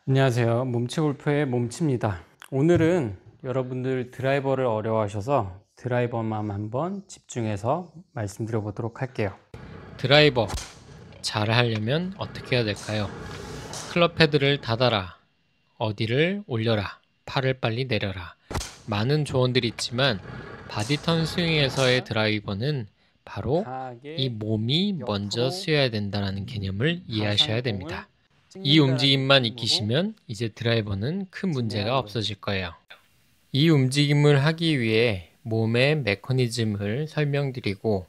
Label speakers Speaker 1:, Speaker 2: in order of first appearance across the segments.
Speaker 1: 안녕하세요. 몸치골프의 몸치입니다. 오늘은 여러분들 드라이버를 어려워하셔서 드라이버만 한번 집중해서 말씀드려 보도록 할게요.
Speaker 2: 드라이버 잘 하려면 어떻게 해야 될까요? 클럽 헤드를 닫아라, 어디를 올려라, 팔을 빨리 내려라. 많은 조언들이 있지만 바디턴 스윙에서의 드라이버는 바로 이 몸이 먼저 쓰여야 된다는 개념을 이해하셔야 됩니다. 이 움직임만 익히시면 이제 드라이버는 큰 문제가 없어질 거예요. 이 움직임을 하기 위해 몸의 메커니즘을 설명드리고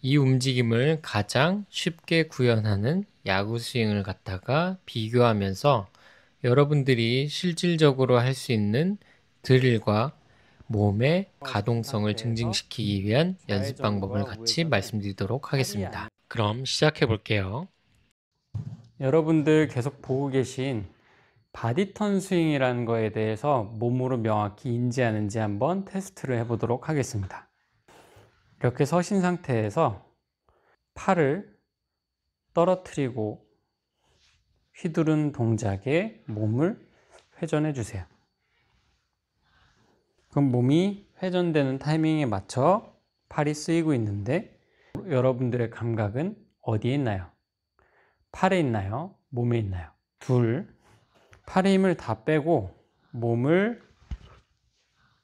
Speaker 2: 이 움직임을 가장 쉽게 구현하는 야구 스윙을 갖다가 비교하면서 여러분들이 실질적으로 할 수 있는 드릴과 몸의 가동성을 증진시키기 위한 연습 방법을 같이 말씀드리도록 하겠습니다. 그럼 시작해 볼게요.
Speaker 1: 여러분들 계속 보고 계신 바디턴 스윙이라는 거에 대해서 몸으로 명확히 인지하는지 한번 테스트를 해보도록 하겠습니다. 이렇게 서신 상태에서 팔을 떨어뜨리고 휘두른 동작에 몸을 회전해 주세요. 그럼 몸이 회전되는 타이밍에 맞춰 팔이 쓰이고 있는데 여러분들의 감각은 어디에 있나요? 팔에 있나요? 몸에 있나요? 팔의 힘을 다 빼고 몸을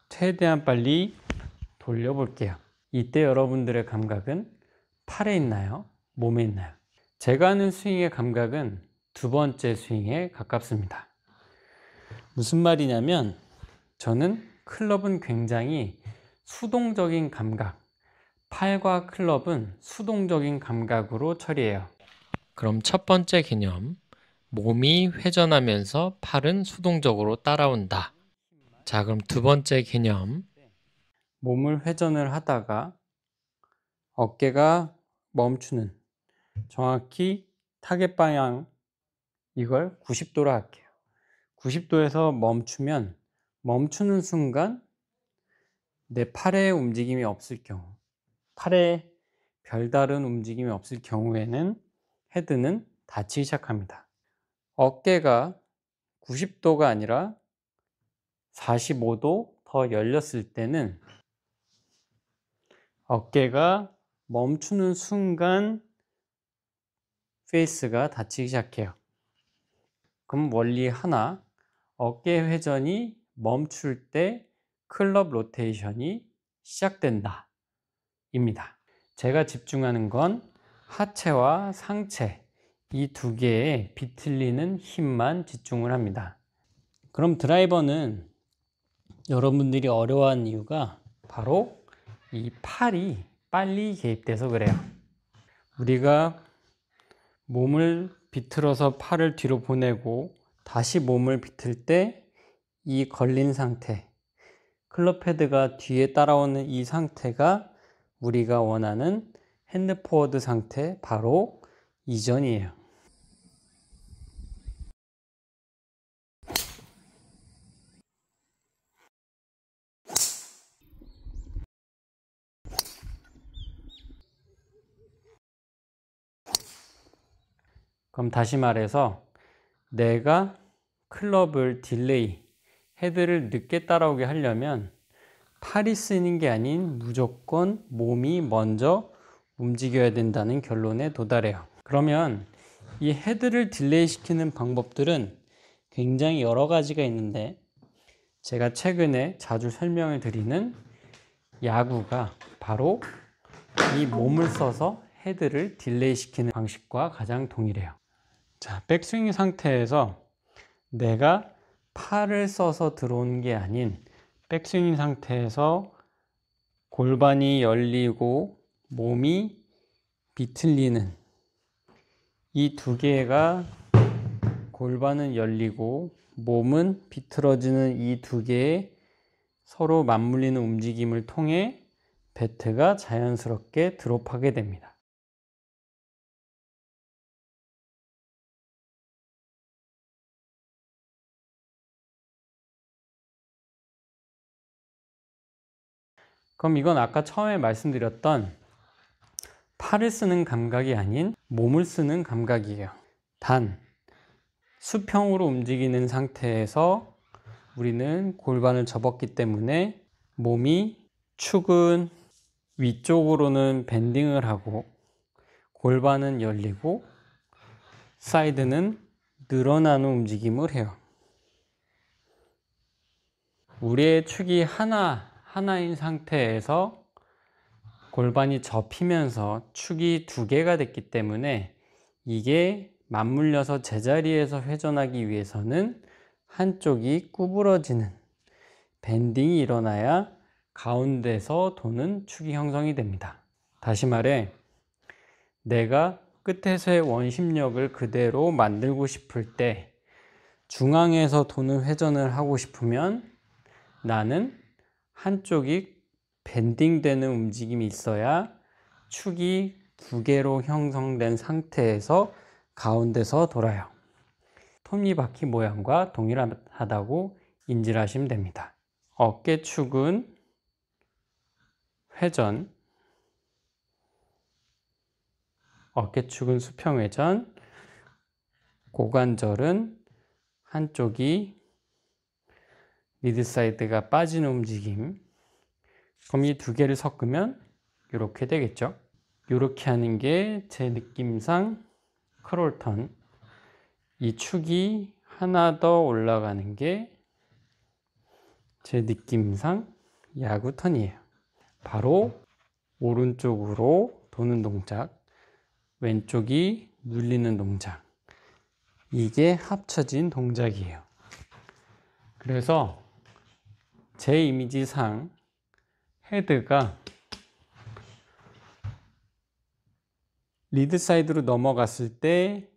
Speaker 1: 최대한 빨리 돌려볼게요. 이때 여러분들의 감각은 팔에 있나요? 몸에 있나요? 제가 하는 스윙의 감각은 두 번째 스윙에 가깝습니다. 무슨 말이냐면 저는 클럽은 굉장히 수동적인 감각, 팔과 클럽은 수동적인 감각으로 처리해요.
Speaker 2: 그럼 첫 번째 개념, 몸이 회전하면서 팔은 수동적으로 따라온다. 자, 그럼 두 번째 개념,
Speaker 1: 몸을 회전을 하다가 어깨가 멈추는, 정확히 타겟 방향 이걸 90도로 할게요. 90도에서 멈추면 멈추는 순간 내 팔에 움직임이 없을 경우, 팔에 별다른 움직임이 없을 경우에는 헤드는 닫히기 시작합니다. 어깨가 90도가 아니라 45도 더 열렸을 때는 어깨가 멈추는 순간 페이스가 닫히기 시작해요. 그럼 원리 하나, 어깨 회전이 멈출 때 클럽 로테이션이 시작된다 입니다. 제가 집중하는 건 하체와 상체 이 두 개의 비틀리는 힘만 집중을 합니다. 그럼 드라이버는 여러분들이 어려워하는 이유가 바로 이 팔이 빨리 개입돼서 그래요. 우리가 몸을 비틀어서 팔을 뒤로 보내고 다시 몸을 비틀 때 이 걸린 상태, 클럽 헤드가 뒤에 따라오는 이 상태가 우리가 원하는 핸드 포워드 상태 바로 이전이에요. 그럼 다시 말해서 내가 클럽을 딜레이, 헤드를 늦게 따라오게 하려면 팔이 쓰이는 게 아닌 무조건 몸이 먼저 움직여야 된다는 결론에 도달해요. 그러면 이 헤드를 딜레이 시키는 방법들은 굉장히 여러 가지가 있는데 제가 최근에 자주 설명을 드리는 야구가 바로 이 몸을 써서 헤드를 딜레이 시키는 방식과 가장 동일해요. 자, 백스윙 상태에서 내가 팔을 써서 들어오는 게 아닌 백스윙 상태에서 골반이 열리고 몸이 비틀리는 이 두 개가 골반은 열리고 몸은 비틀어지는 이 두 개의 서로 맞물리는 움직임을 통해 배트가 자연스럽게 드롭하게 됩니다. 그럼 이건 아까 처음에 말씀드렸던 팔을 쓰는 감각이 아닌 몸을 쓰는 감각이에요. 단 수평으로 움직이는 상태에서 우리는 골반을 접었기 때문에 몸이 축은 위쪽으로는 밴딩을 하고 골반은 열리고 사이드는 늘어나는 움직임을 해요. 우리의 축이 하나인 상태에서 골반이 접히면서 축이 두 개가 됐기 때문에 이게 맞물려서 제자리에서 회전하기 위해서는 한쪽이 구부러지는 밴딩이 일어나야 가운데서 도는 축이 형성이 됩니다. 다시 말해, 내가 끝에서의 원심력을 그대로 만들고 싶을 때 중앙에서 도는 회전을 하고 싶으면 나는 한쪽이 밴딩되는 움직임이 있어야 축이 두 개로 형성된 상태에서 가운데서 돌아요. 톱니바퀴 모양과 동일하다고 인지를 하시면 됩니다. 어깨축은 회전, 어깨축은 수평회전, 고관절은 한쪽이 미드사이드가 빠지는 움직임. 그럼 이 두 개를 섞으면 이렇게 되겠죠. 이렇게 하는 게 제 느낌상 크롤턴. 이 축이 하나 더 올라가는 게 제 느낌상 야구턴이에요. 바로 오른쪽으로 도는 동작, 왼쪽이 눌리는 동작. 이게 합쳐진 동작이에요. 그래서 제 이미지상 헤드가 리드 사이드로 넘어갔을 때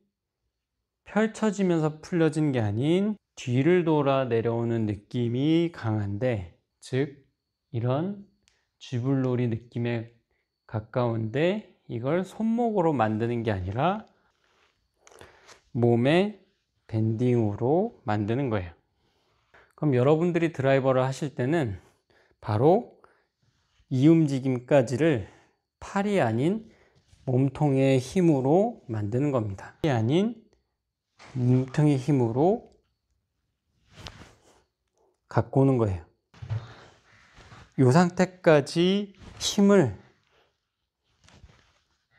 Speaker 1: 펼쳐지면서 풀려진 게 아닌 뒤를 돌아 내려오는 느낌이 강한데, 즉 이런 쥐불놀이 느낌에 가까운데 이걸 손목으로 만드는 게 아니라 몸의 밴딩으로 만드는 거예요. 그럼 여러분들이 드라이버를 하실 때는 바로 이 움직임까지를 팔이 아닌 몸통의 힘으로 만드는 겁니다. 팔이 아닌 몸통의 힘으로 갖고 오는 거예요. 이 상태까지 힘을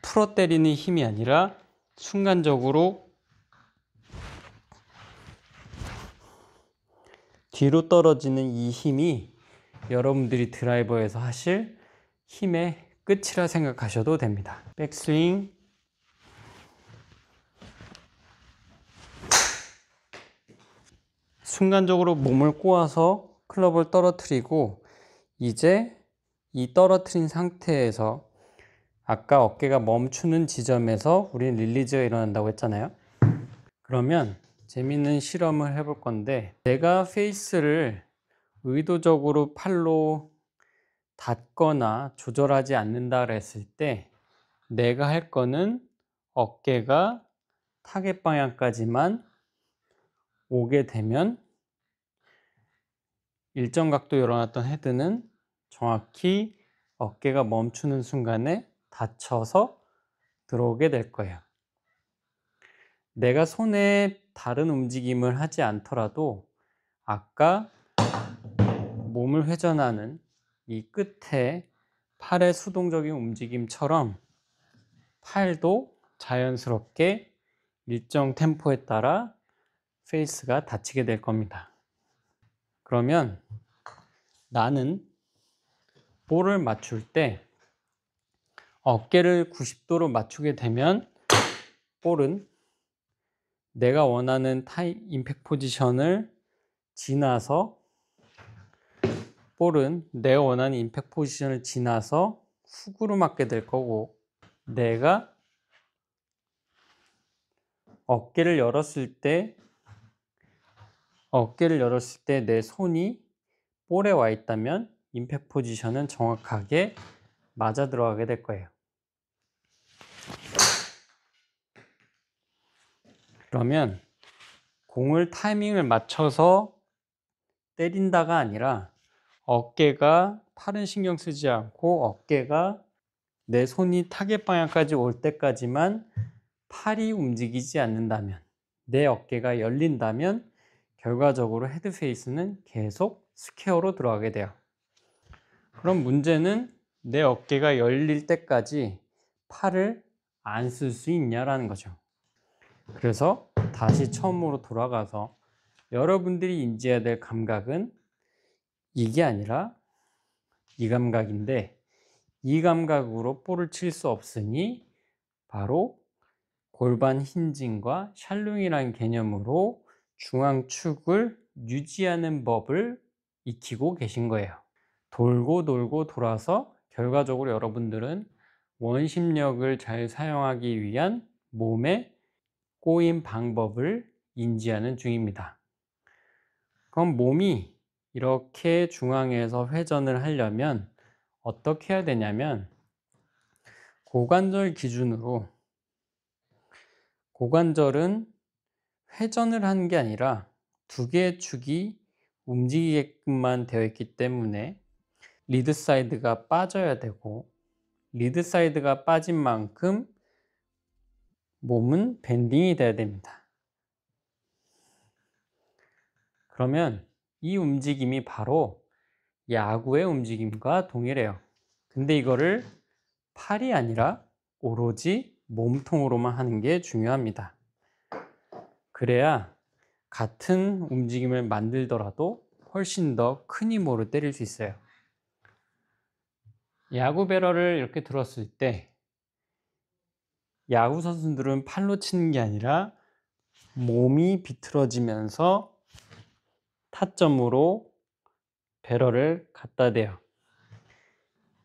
Speaker 1: 풀어 때리는 힘이 아니라 순간적으로 뒤로 떨어지는 이 힘이 여러분들이 드라이버에서 하실 힘의 끝이라 생각하셔도 됩니다. 백스윙, 순간적으로 몸을 꼬아서 클럽을 떨어뜨리고, 이제 이 떨어뜨린 상태에서 아까 어깨가 멈추는 지점에서 우리는 릴리즈가 일어난다고 했잖아요. 그러면 재밌는 실험을 해볼 건데, 내가 페이스를 의도적으로 팔로 닫거나 조절하지 않는다 했을 때 내가 할 거는 어깨가 타겟 방향까지만 오게 되면 일정 각도에 일어났던 헤드는 정확히 어깨가 멈추는 순간에 닫혀서 들어오게 될 거예요. 내가 손에 다른 움직임을 하지 않더라도 아까 몸을 회전하는 이 끝에 팔의 수동적인 움직임처럼 팔도 자연스럽게 일정 템포에 따라 페이스가 닫히게 될 겁니다. 그러면 나는 볼을 맞출 때 어깨를 90도로 맞추게 되면 볼은 내가 원하는 임팩트 포지션을 지나서 볼은 내가 원하는 임팩트 포지션을 지나서 훅으로 맞게 될 거고, 내가 어깨를 열었을 때 내 손이 볼에 와 있다면 임팩트 포지션은 정확하게 맞아 들어가게 될 거예요. 그러면 공을 타이밍을 맞춰서 때린다가 아니라 어깨가, 팔은 신경 쓰지 않고 어깨가 내 손이 타겟 방향까지 올 때까지만 팔이 움직이지 않는다면, 내 어깨가 열린다면 결과적으로 헤드 페이스는 계속 스퀘어로 들어가게 돼요. 그럼 문제는 내 어깨가 열릴 때까지 팔을 안 쓸 수 있냐라는 거죠. 그래서 다시 처음으로 돌아가서 여러분들이 인지해야 될 감각은 이게 아니라 이 감각인데, 이 감각으로 볼을 칠 수 없으니 바로 골반 힌징과 샬룽이라는 개념으로 중앙축을 유지하는 법을 익히고 계신 거예요. 돌고 돌고 돌아서 결과적으로 여러분들은 원심력을 잘 사용하기 위한 몸의 꼬임 방법을 인지하는 중입니다. 그럼 몸이 이렇게 중앙에서 회전을 하려면 어떻게 해야 되냐면, 고관절 기준으로, 고관절은 회전을 하는 게 아니라 두 개의 축이 움직이게끔만 되어 있기 때문에 리드 사이드가 빠져야 되고, 리드 사이드가 빠진 만큼 몸은 밴딩이 돼야 됩니다. 그러면 이 움직임이 바로 야구의 움직임과 동일해요. 근데 이거를 팔이 아니라 오로지 몸통으로만 하는 게 중요합니다. 그래야 같은 움직임을 만들더라도 훨씬 더 큰 힘으로 때릴 수 있어요. 야구 배럴을 이렇게 들었을 때 야구 선수들은 팔로 치는 게 아니라 몸이 비틀어지면서 타점으로 배럴을 갖다 대요.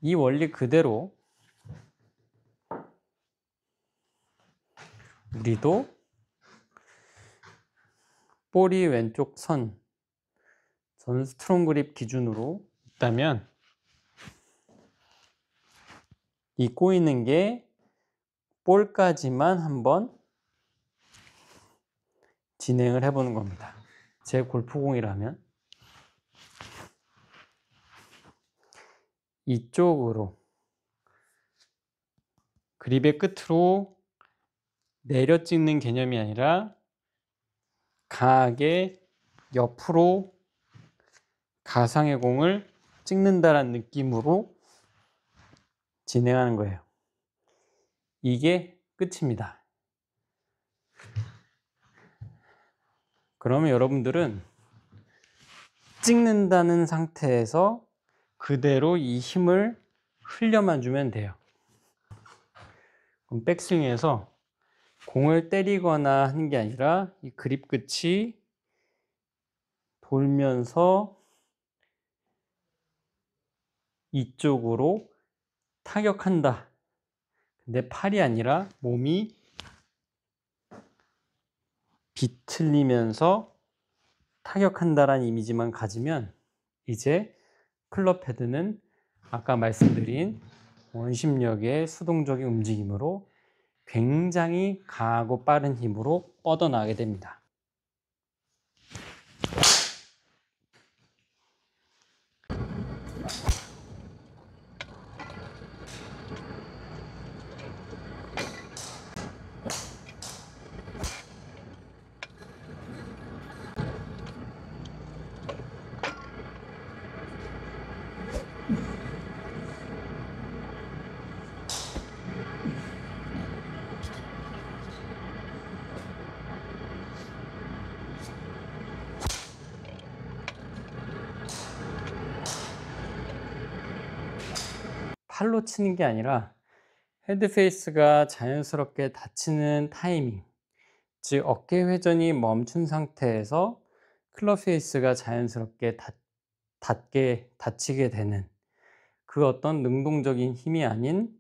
Speaker 1: 이 원리 그대로 우리도 볼이 왼쪽 선, 저는 스트롱 그립 기준으로 있다면 이 꼬이는 게 볼까지만 한번 진행을 해보는 겁니다. 제 골프공이라면 이쪽으로 그립의 끝으로 내려 찍는 개념이 아니라 강하게 옆으로 가상의 공을 찍는다라는 느낌으로 진행하는 거예요. 이게 끝입니다. 그러면 여러분들은 찍는다는 상태에서 그대로 이 힘을 흘려만 주면 돼요. 그럼 백스윙에서 공을 때리거나 하는 게 아니라 이 그립 끝이 돌면서 이쪽으로 타격한다. 근데 팔이 아니라 몸이 비틀리면서 타격한다라는 이미지만 가지면 이제 클럽 헤드는 아까 말씀드린 원심력의 수동적인 움직임으로 굉장히 강하고 빠른 힘으로 뻗어나가게 됩니다. 팔로 치는 게 아니라 헤드 페이스가 자연스럽게 닫히는 타이밍, 즉 어깨 회전이 멈춘 상태에서 클럽 페이스가 자연스럽게 닫히게 되는 그 어떤 능동적인 힘이 아닌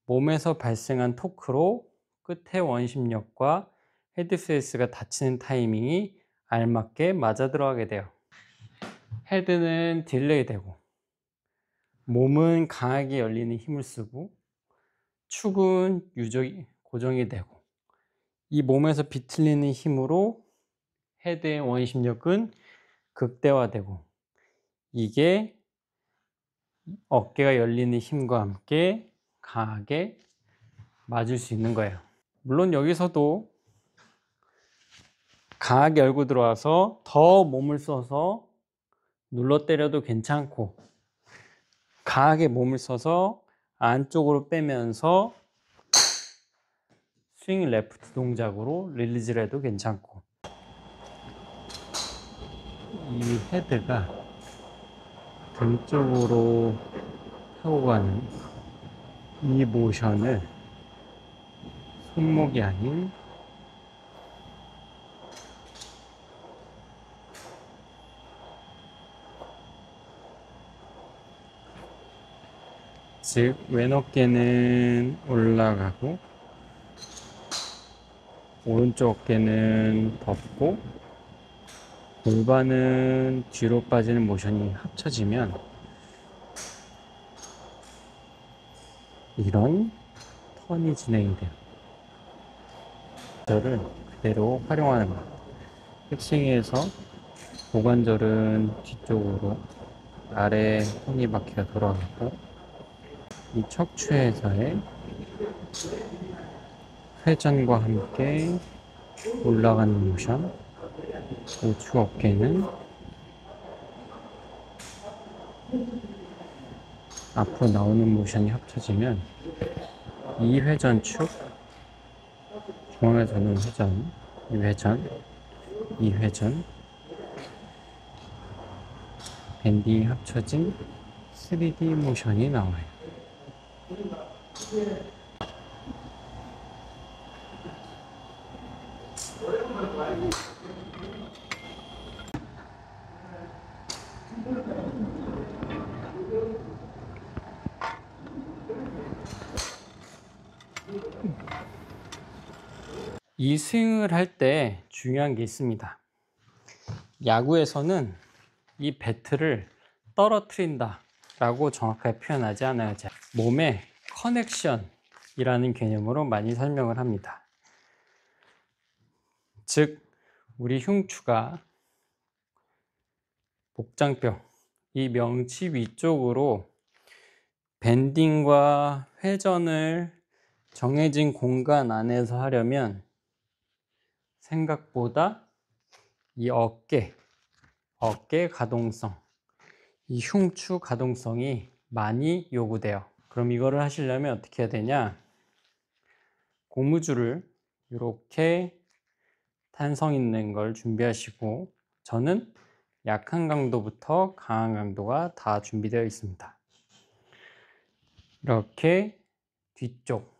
Speaker 1: 몸에서 발생한 토크로 끝에 원심력과 헤드 페이스가 닫히는 타이밍이 알맞게 맞아 들어가게 돼요. 헤드는 딜레이 되고 몸은 강하게 열리는 힘을 쓰고 축은 고정이 되고 이 몸에서 비틀리는 힘으로 헤드의 원심력은 극대화되고 이게 어깨가 열리는 힘과 함께 강하게 맞을 수 있는 거예요. 물론 여기서도 강하게 열고 들어와서 더 몸을 써서 눌러 때려도 괜찮고, 강하게 몸을 써서 안쪽으로 빼면서 스윙 레프트 동작으로 릴리즈를 해도 괜찮고, 이 헤드가 등 쪽으로 타고 가는 이 모션을 손목이 아닌 즉 왼 어깨는 올라가고 오른쪽 어깨는 덮고 골반은 뒤로 빠지는 모션이 합쳐지면 이런 턴이 진행이 돼요. 저를 그대로 활용하는 겁니다. 백스윙에서 고관절은 뒤쪽으로 아래 톱니바퀴가 돌아가고 이 척추에서의 회전과 함께 올라가는 모션, 우측 어깨는 앞으로 나오는 모션이 합쳐지면 이 회전축, 중앙에서는 회전, 이 회전, 이 회전, 밴딩이 합쳐진 3D 모션이 나와요. 이 스윙을 할 때 중요한 게 있습니다. 야구에서는 이 배트를 떨어뜨린다 라고 정확하게 표현하지 않아요. 몸의 커넥션이라는 개념으로 많이 설명을 합니다. 즉 우리 흉추가 복장뼈, 이 명치 위쪽으로 밴딩과 회전을 정해진 공간 안에서 하려면 생각보다 이 어깨 가동성, 이 흉추 가동성이 많이 요구돼요. 그럼 이거를 하시려면 어떻게 해야 되냐? 고무줄을 이렇게 탄성 있는 걸 준비하시고, 저는 약한 강도부터 강한 강도가 다 준비되어 있습니다. 이렇게 뒤쪽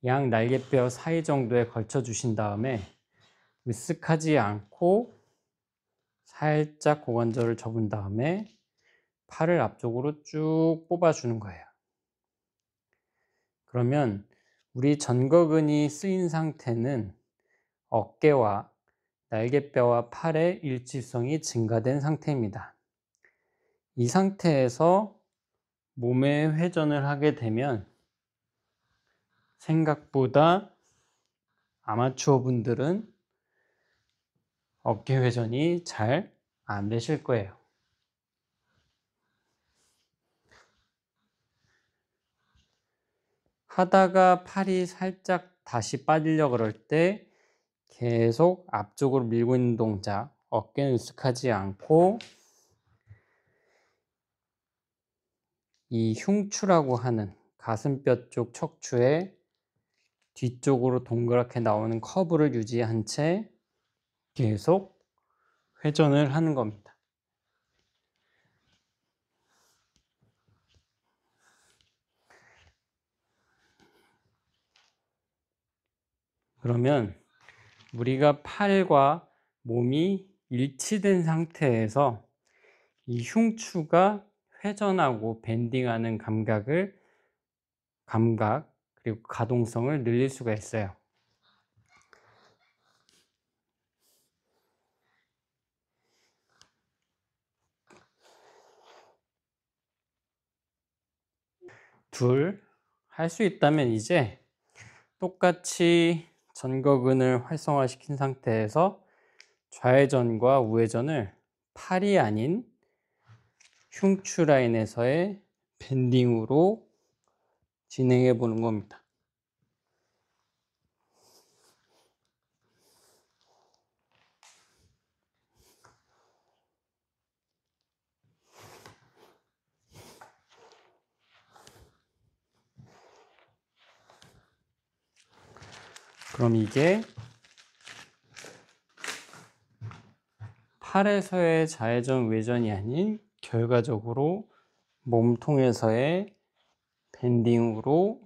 Speaker 1: 양 날개뼈 사이 정도에 걸쳐 주신 다음에 으쓱하지 않고 살짝 고관절을 접은 다음에 팔을 앞쪽으로 쭉 뽑아주는 거예요. 그러면 우리 전거근이 쓰인 상태는 어깨와 날개뼈와 팔의 일치성이 증가된 상태입니다. 이 상태에서 몸의 회전을 하게 되면 생각보다 아마추어 분들은 어깨 회전이 잘 안 되실 거예요. 하다가 팔이 살짝 다시 빠지려고 그럴 때 계속 앞쪽으로 밀고 있는 동작, 어깨는 으쓱하지 않고 이 흉추라고 하는 가슴뼈 쪽 척추의 뒤쪽으로 동그랗게 나오는 커브를 유지한 채 계속 회전을 하는 겁니다. 그러면 우리가 팔과 몸이 일치된 상태에서 이 흉추가 회전하고 밴딩하는 감각 그리고 가동성을 늘릴 수가 있어요. 둘, 할 수 있다면 이제 똑같이 전거근을 활성화시킨 상태에서 좌회전과 우회전을 팔이 아닌 흉추 라인에서의 밴딩으로 진행해 보는 겁니다. 그럼 이게 팔에서의 좌회전 외전이 아닌 결과적으로 몸통에서의 밴딩으로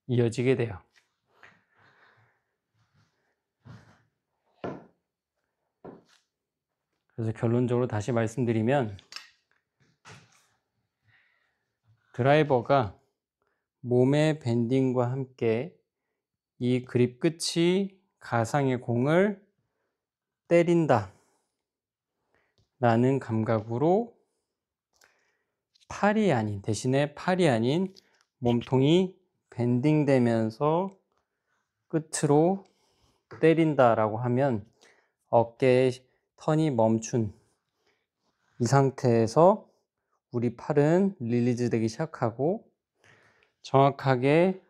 Speaker 1: 이어지게 돼요. 그래서 결론적으로 다시 말씀드리면 드라이버가 몸의 밴딩과 함께 이 그립 끝이 가상의 공을 때린다 라는 감각으로 대신에 팔이 아닌 몸통이 밴딩되면서 끝으로 때린다라고 하면 어깨의 턴이 멈춘 이 상태에서 우리 팔은 릴리즈 되기 시작하고 정확하게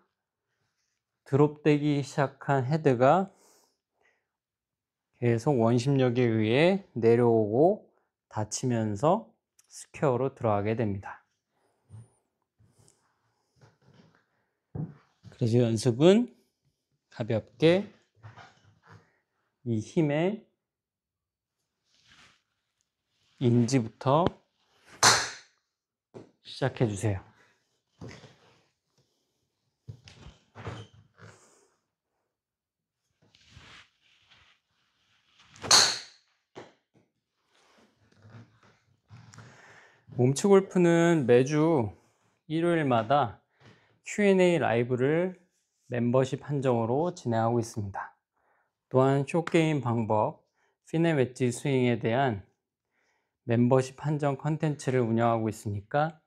Speaker 1: 드롭되기 시작한 헤드가 계속 원심력에 의해 내려오고 닫히면서 스퀘어로 들어가게 됩니다. 그래서 연습은 가볍게 이 힘의 인지부터 시작해 주세요. 몸치 골프는 매주 일요일마다 Q&A 라이브를 멤버십 한정으로 진행하고 있습니다. 또한 숏게임 방법, 피네 웨지 스윙에 대한 멤버십 한정 컨텐츠를 운영하고 있으니까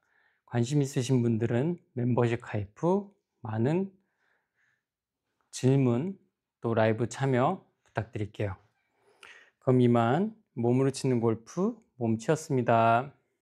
Speaker 1: 관심 있으신 분들은 멤버십 가입 후 많은 질문 또 라이브 참여 부탁드릴게요. 그럼 이만 몸으로 치는 골프 몸치였습니다.